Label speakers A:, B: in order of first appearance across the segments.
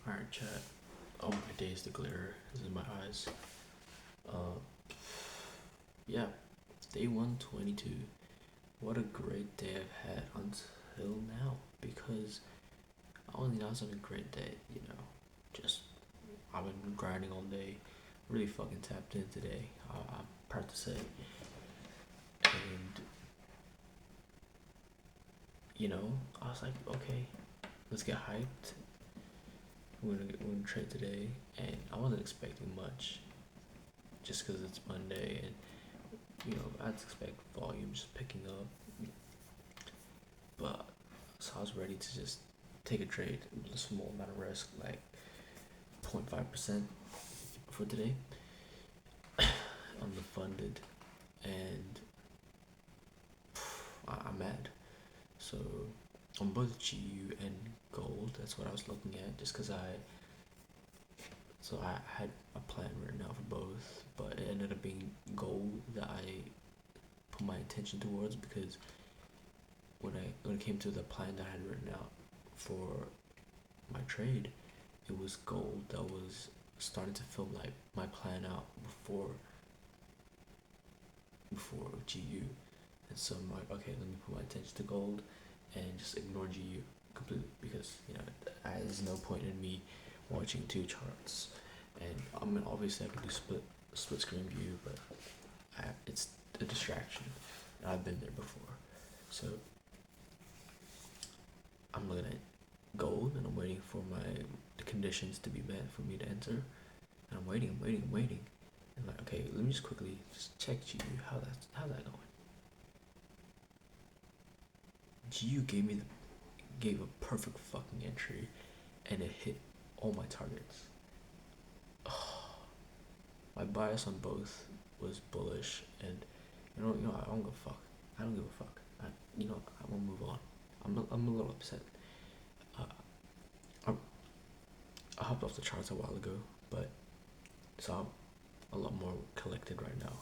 A: Alright, chat. Oh my days, the glitter is in my eyes. Uh, yeah, day 122. What a great day I've had until now because I only know it's been a great day, Just, I've been grinding all day, really fucking tapped in today, I'm proud to say. And, I was like, okay, let's get hyped. We're gonna trade today, and I wasn't expecting much just because it's Monday and I'd expect volume just picking up, but so I was ready to just take a trade, a small amount of risk, like 0.5% for today. I'm funded, and I'm mad. So on both GU and gold, that's what I was looking at, just because I had a plan written out for both, but it ended up being gold that I put my attention towards because when it came to the plan that I had written out for my trade, it was gold that was starting to fill my plan out before GU, and so I'm like, okay, let me put my attention to gold and just ignore GU completely because there's no point in me watching two charts, and I mean obviously I can do split screen view, but it's a distraction. I've been there before, so I'm looking at gold and I'm waiting for the conditions to be met for me to enter. And I'm waiting. And like, okay, let me just quickly just check GU. How's that going? GU gave a perfect fucking entry, and it hit all my targets. My bias on both was bullish, and I don't give a fuck. I don't give a fuck. I'm gonna move on. I'm a little upset. I, I hopped off the charts a while ago, but so I'm a lot more collected right now.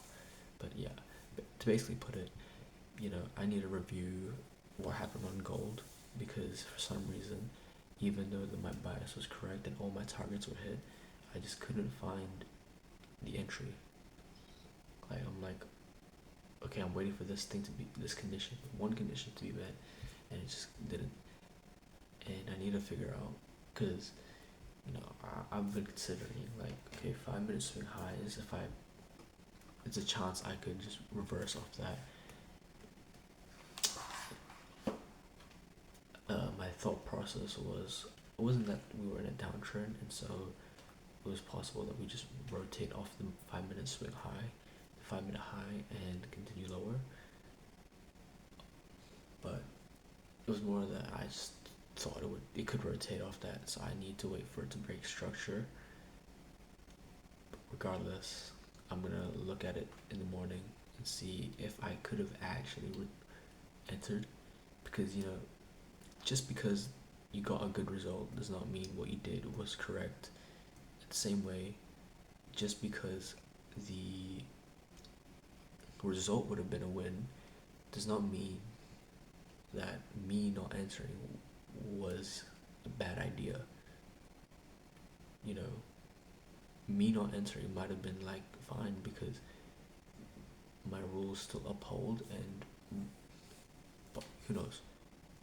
A: But yeah, to basically put it, I need to review what happened on gold because for some reason, even though my bias was correct and all my targets were hit, I just couldn't find the entry. Like I'm like, okay, I'm waiting for this one condition to be met, and it just didn't. And I need to figure out because I've been considering like, okay, 5 minute swing highs. It's a chance I could just reverse off that. My thought process it wasn't that we were in a downtrend, and so it was possible that we just rotate off the 5 minute swing high, the 5 minute high, and continue lower. But it was more that I just thought it could rotate off that, so I need to wait for it to break structure. But regardless, I'm gonna look at it in the morning and see if I could have actually entered, because just because you got a good result does not mean what you did was correct. The same way, just because the result would have been a win does not mean that me not entering was a bad idea. Me not entering might have been like fine because my rules still uphold, but who knows?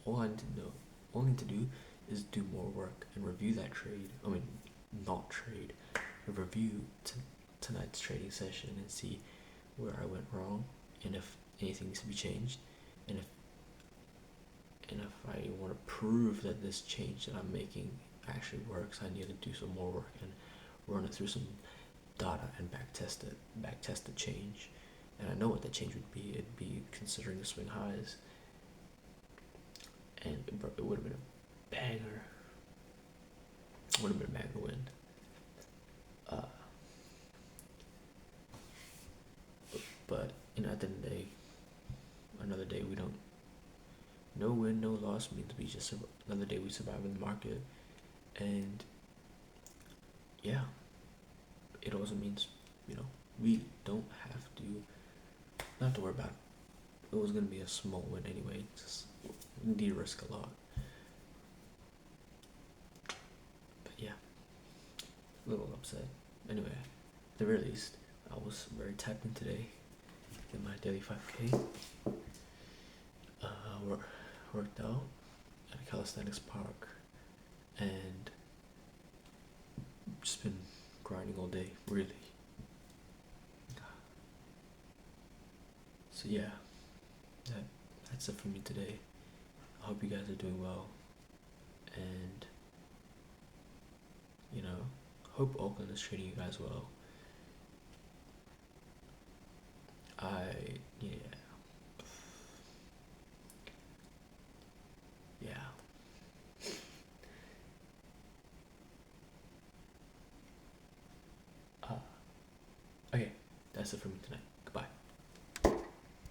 A: All I need to do is do more work and review that trade. I mean, not trade, review tonight's trading session and see where I went wrong and if anything needs to be changed, and if I want to prove that this change that I'm making actually works, I need to do some more work and run it through some data and backtest the change. And I know what the change would be. It'd be considering the swing highs, and it would have been a banger. It would have been a banger win. But at the end of the day, another day we don't. No win, no loss means we just another day we survive in the market, and yeah, it also means we don't have to worry about it. It was gonna be a small win anyway. Just de-risk a lot. But yeah, a little upset. Anyway, at the very least, I was very tapped in today in my daily 5K. Worked out at a calisthenics park and just been grinding all day, really. So yeah, that's it for me today. I hope you guys are doing well, and hope Oakland is treating you guys well. Yeah. Uh, okay, that's it for me tonight.